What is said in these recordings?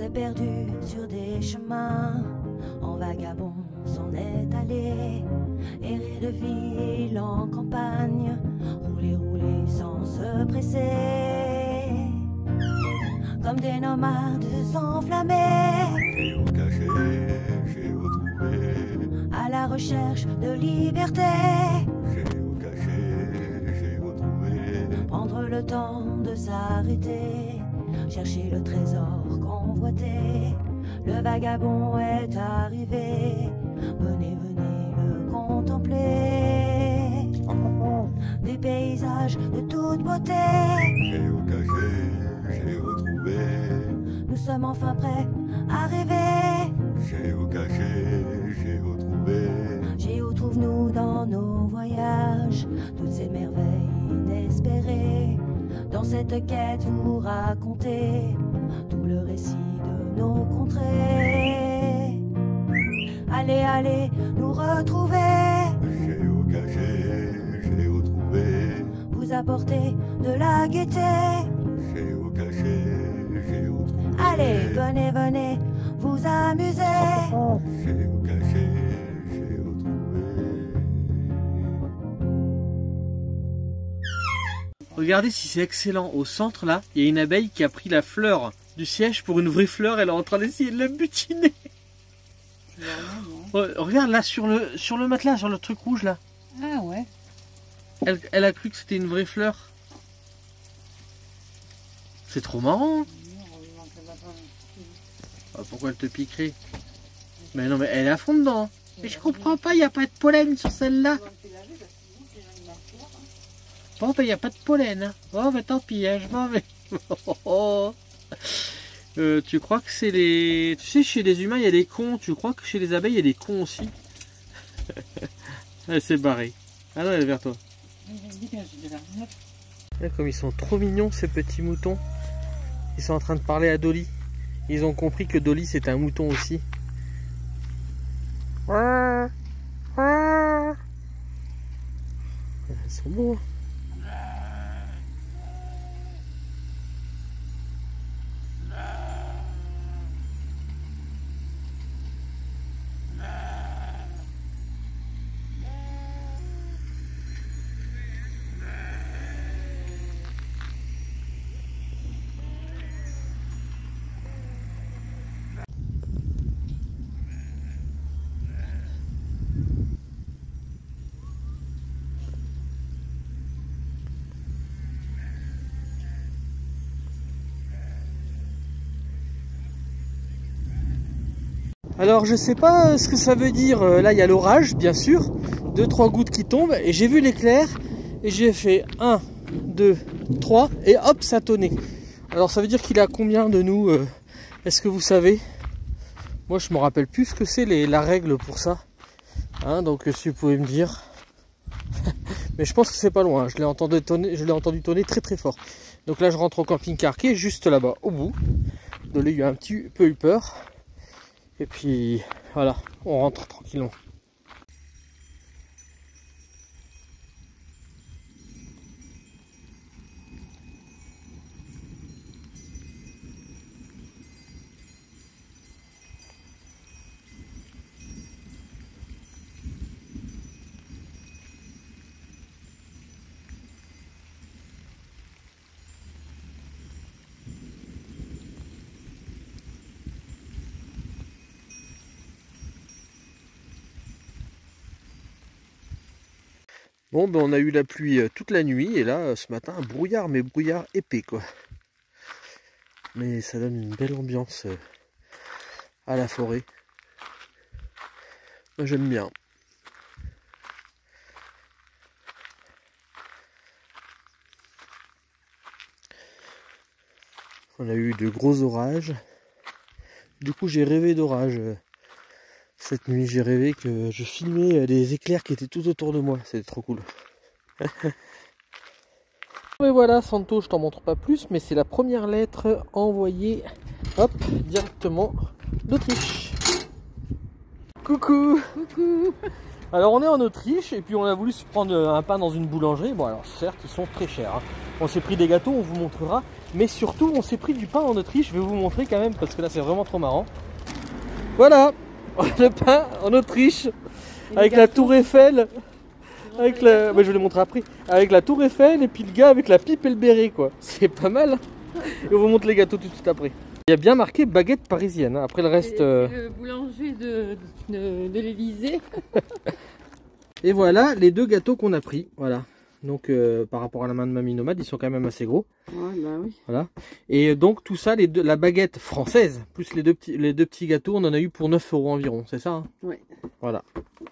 s'est perdu sur des chemins, en vagabond s'en est allé, errer de ville en campagne, rouler, rouler sans se presser, comme des nomades enflammés, Géocaché, géotrouvé, à la recherche de liberté. géocaché, géotrouvé, Prendre le temps de s'arrêter, chercher le trésor convoité. Le vagabond est arrivé, venez, venez le contempler. Des paysages de toute beauté, géocaché, géotrouvé, nous sommes enfin prêts à rêver. géocaché, géotrouvé, Géo trouve-nous dans nos voyages, toutes ces merveilles inespérées. Dans cette quête vous racontez tout le récit de nos contrées. Allez, allez nous retrouver, géocaché, géotrouvé, vous apporter de la gaieté. géocaché, géotrouvé, Allez, venez, venez vous amuser. géocaché, géotrouvé. Regardez si c'est excellent. Au centre là, il y a une abeille qui a pris la fleur du siège pour une vraie fleur. Elle est en train d'essayer de la butiner. Regarde là sur le matelas, sur le truc rouge là. Ah ouais. Elle a cru que c'était une vraie fleur. C'est trop marrant. Ah, pourquoi elle te piquerait? Mais non, mais elle est à fond dedans. Mais je comprends pas, il n'y a pas de pollen sur celle-là. Bon, ben il n'y a pas de pollen. Hein. Oh, ben tant pis, hein, je m'en vais. Tu crois que c'est les... Tu sais, chez les humains, il y a des cons. Tu crois que chez les abeilles, il y a des cons aussi? Elle s'est barrée. Ah non, elle est vers toi. Là, comme ils sont trop mignons, ces petits moutons. Ils sont en train de parler à Dolly. Ils ont compris que Dolly, c'est un mouton aussi. Ils sont beaux. Alors je sais pas ce que ça veut dire, là il y a l'orage bien sûr, 2-3 gouttes qui tombent et j'ai vu l'éclair et j'ai fait 1, 2, 3 et hop ça tonnait. Alors ça veut dire qu'il est à combien de nous, est-ce que vous savez? Moi je me rappelle plus ce que c'est la règle pour ça, hein, donc si vous pouvez me dire. Mais je pense que c'est pas loin, je l'ai entendu tonner très très fort. Donc là je rentre au camping-car qui est juste là-bas au bout, de là il y a un petit peu eu peur. Et puis voilà, on rentre tranquillement. Bon, ben on a eu la pluie toute la nuit et là ce matin un brouillard, mais brouillard épais quoi. Mais ça donne une belle ambiance à la forêt. Moi j'aime bien. On a eu de gros orages. Du coup j'ai rêvé d'orage. Cette nuit, j'ai rêvé que je filmais les éclairs qui étaient tout autour de moi. C'était trop cool. Et voilà, Santo, je t'en montre pas plus, mais c'est la première lettre envoyée, hop, directement d'Autriche. Coucou. Coucou. Alors on est en Autriche et puis on a voulu se prendre un pain dans une boulangerie. Bon alors certes ils sont très chers, hein. On s'est pris des gâteaux, on vous montrera. Mais surtout on s'est pris du pain en Autriche, je vais vous montrer quand même parce que là c'est vraiment trop marrant. Voilà le pain en Autriche avec la tour Eiffel. Avec la... bah, je vais le montrer après. Avec la tour Eiffel et puis le gars avec la pipe et le béret quoi. C'est pas mal. Et on vous montre les gâteaux tout de suite après. Il y a bien marqué baguette parisienne, hein. Après le reste... C'est le boulanger de l'Elysée. Et voilà les deux gâteaux qu'on a pris. Voilà. Donc par rapport à la main de Mamie Nomade, ils sont quand même assez gros. Ouais, bah oui. Voilà. Et donc tout ça, la baguette française, plus les deux petits gâteaux, on en a eu pour 9 € environ, c'est ça hein? Oui. Voilà.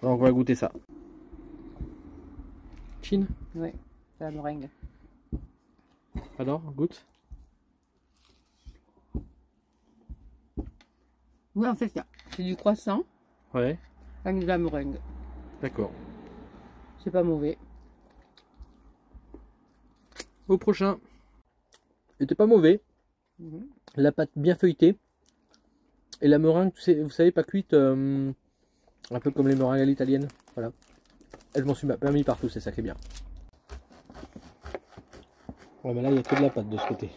Donc on va goûter ça. Chine. Oui, c'est la meringue. Alors, goûte. Oui, en fait, c'est du croissant Ouais. avec de la meringue. D'accord. C'est pas mauvais. Au prochain. C'était pas mauvais. La pâte bien feuilletée. Et la meringue, vous savez, pas cuite. Un peu comme les meringues à l'italienne. Voilà. Et je m'en suis pas mis partout, c'est ça qui est bien. Ouais, mais là, il n'y a que de la pâte de ce côté.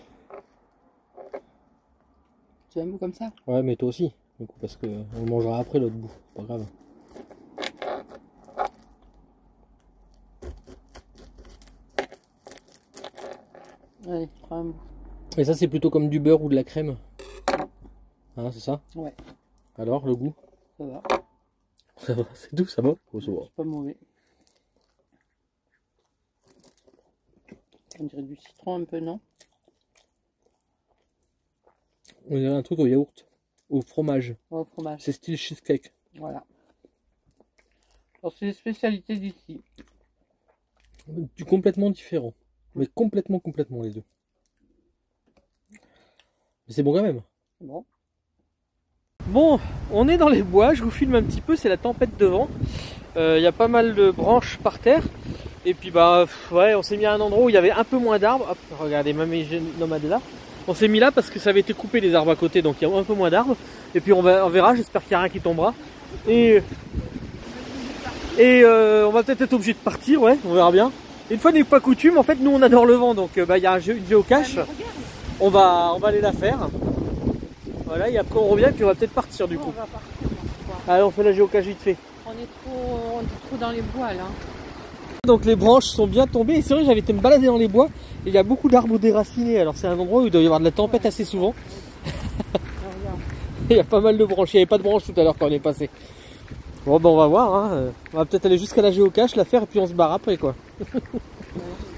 Tu as un bout comme ça? Ouais, mais toi aussi. Du coup, parce que on le mangera après l'autre bout. Pas grave. Allez, prends un bout. Et ça, c'est plutôt comme du beurre ou de la crème. Hein, c'est ça? Ouais. Alors, le goût? Ça va. Ça va, c'est tout, ça va? Oh, ça va. C'est pas mauvais. On dirait du citron un peu, non? On dirait un truc au yaourt. Au fromage. Ouais, au fromage. C'est style cheesecake. Voilà. Alors, c'est les spécialités d'ici. Du complètement différent. Mais complètement les deux. Mais c'est bon quand même. Bon. Bon, on est dans les bois, je vous filme un petit peu, c'est la tempête de vent. Il y a pas mal de branches par terre. Et puis bah ouais, on s'est mis à un endroit où il y avait un peu moins d'arbres. Hop, regardez, Mamie Nomade est là. On s'est mis là parce que ça avait été coupé les arbres à côté, donc il y a un peu moins d'arbres. Et puis on verra, j'espère qu'il n'y a rien qui tombera. Et on va peut-être être obligé de partir, ouais, on verra bien. Une fois n'est pas coutume, en fait nous on adore le vent, donc bah, il y a une géocache. On va aller la faire. Voilà, et après on revient et puis on va peut-être partir du coup. On va partir. Allez, on fait la géocache vite fait. On est trop dans les bois là. Donc les branches sont bien tombées et c'est vrai que j'avais été me balader dans les bois et il y a beaucoup d'arbres déracinés, alors c'est un endroit où il doit y avoir de la tempête assez souvent. Il y a pas mal de branches, il n'y avait pas de branches tout à l'heure quand on est passé. Bon ben on va voir, hein. On va peut-être aller jusqu'à la géocache, la faire et puis on se barre après quoi.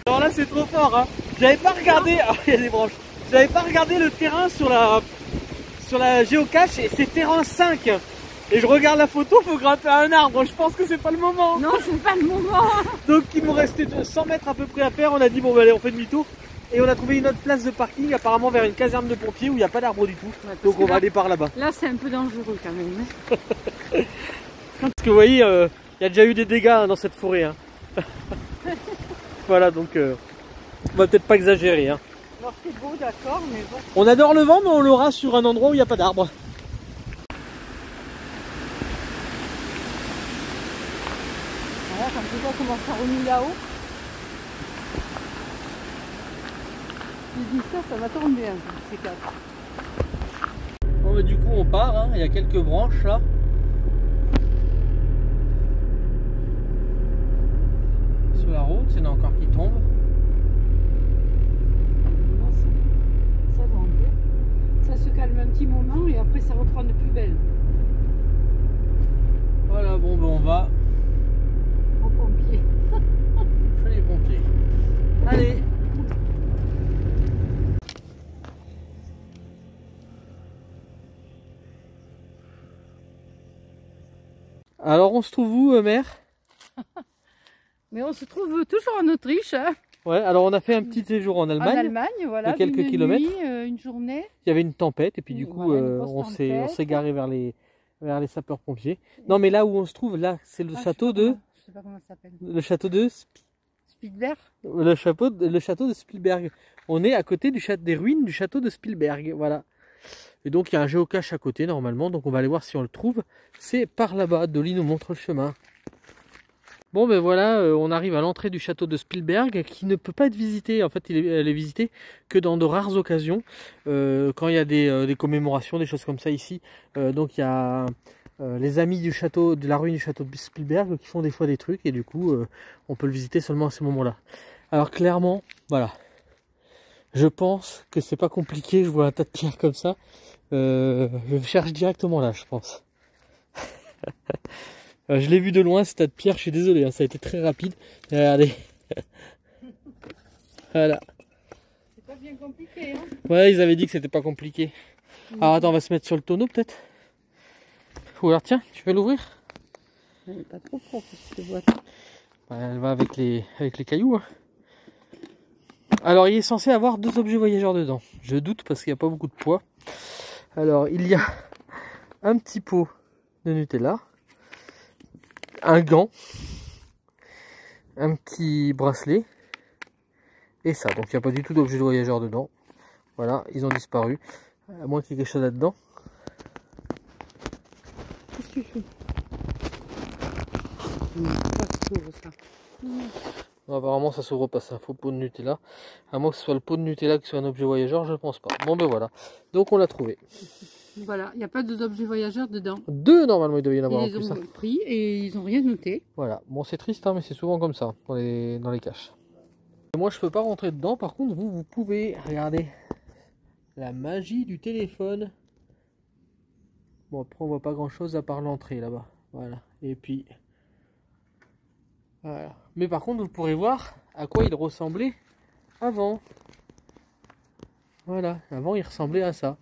Alors là c'est trop fort, hein. J'avais pas regardé, ah, il y a des branches. J'avais pas regardé le terrain sur la géocache et c'est terrain 5. Et je regarde la photo, faut grimper à un arbre, je pense que c'est pas le moment. Non, c'est pas le moment. Donc il nous restait 100 mètres à peu près à faire, on a dit bon bah allez on fait demi-tour. Et on a trouvé une autre place de parking apparemment vers une caserne de pompiers où il n'y a pas d'arbre du tout. Ouais, donc on va aller par là-bas. Là c'est un peu dangereux quand même. Parce que vous voyez, il y a déjà eu des dégâts hein, dans cette forêt. Hein. Voilà donc on va peut-être pas exagérer. Hein. Alors c'est beau d'accord mais bon. On adore le vent mais on l'aura sur un endroit où il n'y a pas d'arbre. Voilà, quand je vois comment ça remue là-haut. Je dis ça va tomber un peu, ces quatre. Bon bah du coup on part, hein. Il y a quelques branches là. Sur la route, il y en a encore qui tombent. Non, ça va un peu. Ça se calme un petit moment et après ça reprend de plus belle. Voilà, bon ben on va Aux pompiers. chez les pompiers. Allez. Alors on se trouve où, mère? Mais on se trouve toujours en Autriche. Hein. Ouais, alors on a fait un petit séjour en Allemagne. En Allemagne, voilà. De quelques kilomètres. Nuit, une journée. Il y avait une tempête et puis du coup voilà, on s'est garé vers les sapeurs-pompiers. Non mais là où on se trouve, là c'est le château de... Je sais pas comment ça s'appelle. Le château de... Spielberg. Le château de Spielberg. On est à côté des ruines du château de Spielberg, voilà. Et donc il y a un géocache à côté normalement, donc on va aller voir si on le trouve. C'est par là-bas, Dolly nous montre le chemin. Bon ben voilà, on arrive à l'entrée du château de Spielberg qui ne peut pas être visité. En fait, elle est visité que dans de rares occasions, quand il y a des commémorations, des choses comme ça ici. Donc il y a les amis du château, de la ruine du château de Spielberg qui font des fois des trucs et du coup on peut le visiter seulement à ce moment-là. Alors clairement, voilà, je pense que c'est pas compliqué. Je vois un tas de pierres comme ça, je cherche directement là, je pense. Je l'ai vu de loin ce tas de pierres, je suis désolé, hein, ça a été très rapide. Regardez. Voilà. C'est pas bien compliqué, hein? Ouais, ils avaient dit que c'était pas compliqué. Alors attends, on va se mettre sur le tonneau peut-être. Ou alors tiens, tu veux l'ouvrir? Elle est pas trop propre, cette boîte. Elle va avec les cailloux. Hein. Alors il est censé avoir 2 objets voyageurs dedans. Je doute parce qu'il n'y a pas beaucoup de poids. Alors il y a un petit pot de Nutella, un gant, un petit bracelet et ça. Donc il n'y a pas du tout d'objet de voyageur dedans. Voilà, ils ont disparu. À moins qu'il y ait quelque chose là-dedans. Qu'est-ce que tu fais? Pas ça. Non, apparemment ça s'ouvre pas, c'est un faux pot de Nutella. À moins que ce soit le pot de Nutella qui soit un objet voyageur, je ne pense pas. Bon ben voilà, donc on l'a trouvé. Voilà, il n'y a pas d'objets voyageurs dedans. 2 normalement il doit y en avoir en Ils plus. ont pris et ils n'ont rien noté. Voilà, bon c'est triste hein, mais c'est souvent comme ça dans les caches. Et moi je peux pas rentrer dedans, par contre vous pouvez. Regardez la magie du téléphone. Bon après on voit pas grand chose à part l'entrée là-bas. Voilà, et puis voilà. Mais par contre vous pourrez voir à quoi il ressemblait avant. Voilà, avant il ressemblait à ça.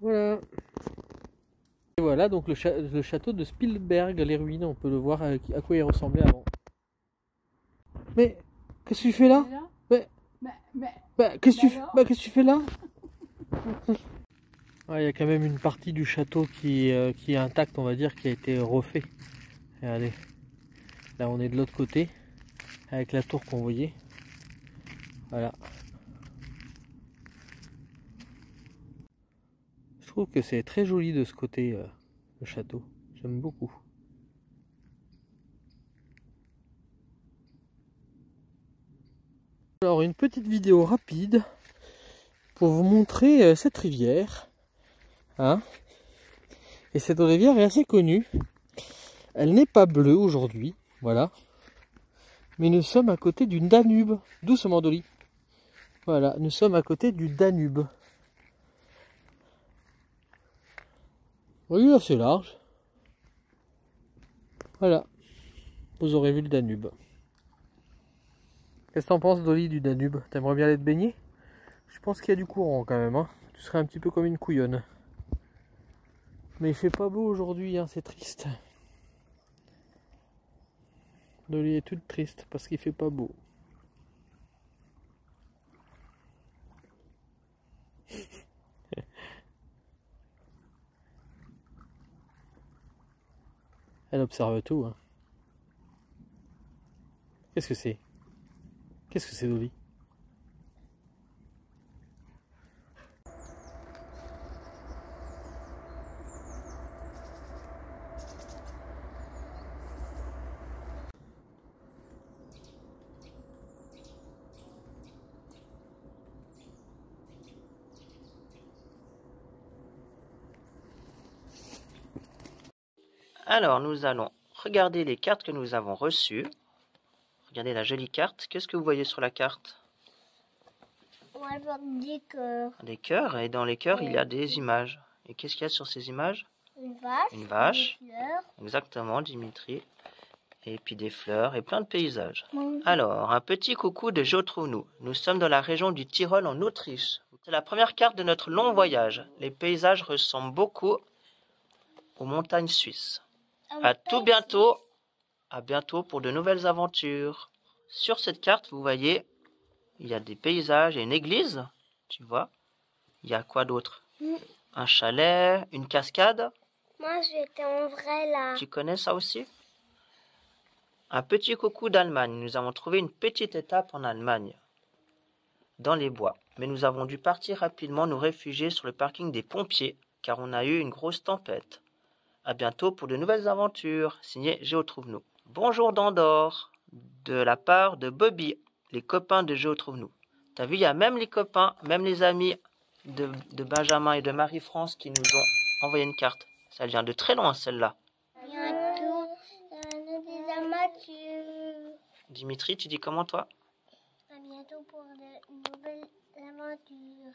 Voilà. Et voilà donc le château de Spielberg, les ruines, on peut le voir à quoi il ressemblait avant. Mais qu'est-ce que tu fais là? Qu'est-ce que tu fais là? Il y a quand même une partie du château qui est intacte, on va dire, qui a été refait. Regardez, là on est de l'autre côté, avec la tour qu'on voyait. Voilà. Je trouve que c'est très joli de ce côté, le château. J'aime beaucoup. Alors une petite vidéo rapide pour vous montrer cette rivière. Hein, et cette rivière est assez connue. Elle n'est pas bleue aujourd'hui, voilà. Mais nous sommes à côté du Danube. Doucement Dolly. Voilà, nous sommes à côté du Danube. Oui, assez large. Voilà. Vous aurez vu le Danube. Qu'est-ce que t'en penses Dolly du Danube? T'aimerais bien aller te baigner? Je pense qu'il y a du courant quand même. Hein. Tu serais un petit peu comme une couillonne. Mais il fait pas beau aujourd'hui, hein, c'est triste. Dolly est toute triste parce qu'il fait pas beau. Elle observe tout. Hein. Qu'est-ce que c'est? Qu'est-ce que c'est Dolly? Alors, nous allons regarder les cartes que nous avons reçues. Regardez la jolie carte. Qu'est-ce que vous voyez sur la carte? On va voir des cœurs. Des cœurs, et dans les cœurs, il y a des images. Et qu'est-ce qu'il y a sur ces images? Une vache. Une vache. Des fleurs. Exactement, Dimitri. Et puis des fleurs et plein de paysages. Mon- Alors, un petit coucou de Jotrounou. Nous sommes dans la région du Tyrol en Autriche. C'est la première carte de notre long voyage. Les paysages ressemblent beaucoup aux montagnes suisses. À tout bientôt. À bientôt pour de nouvelles aventures. Sur cette carte, vous voyez, il y a des paysages et une église. Tu vois? Il y a quoi d'autre? Un chalet, une cascade. Moi, j'étais en vrai là. Tu connais ça aussi? Un petit coucou d'Allemagne. Nous avons trouvé une petite étape en Allemagne, dans les bois. Mais nous avons dû partir rapidement nous réfugier sur le parking des pompiers, car on a eu une grosse tempête. À bientôt pour de nouvelles aventures. Signé Géo Trouve-nous. Bonjour d'Andorre, de la part de Bobby, les copains de Géo Trouve-nous. T'as vu, il y a même les copains, même les amis de Benjamin et de Marie-France qui nous ont envoyé une carte. Ça vient de très loin, celle-là. Bientôt, des aventures. Dimitri, tu dis comment toi? À bientôt pour de nouvelles aventures.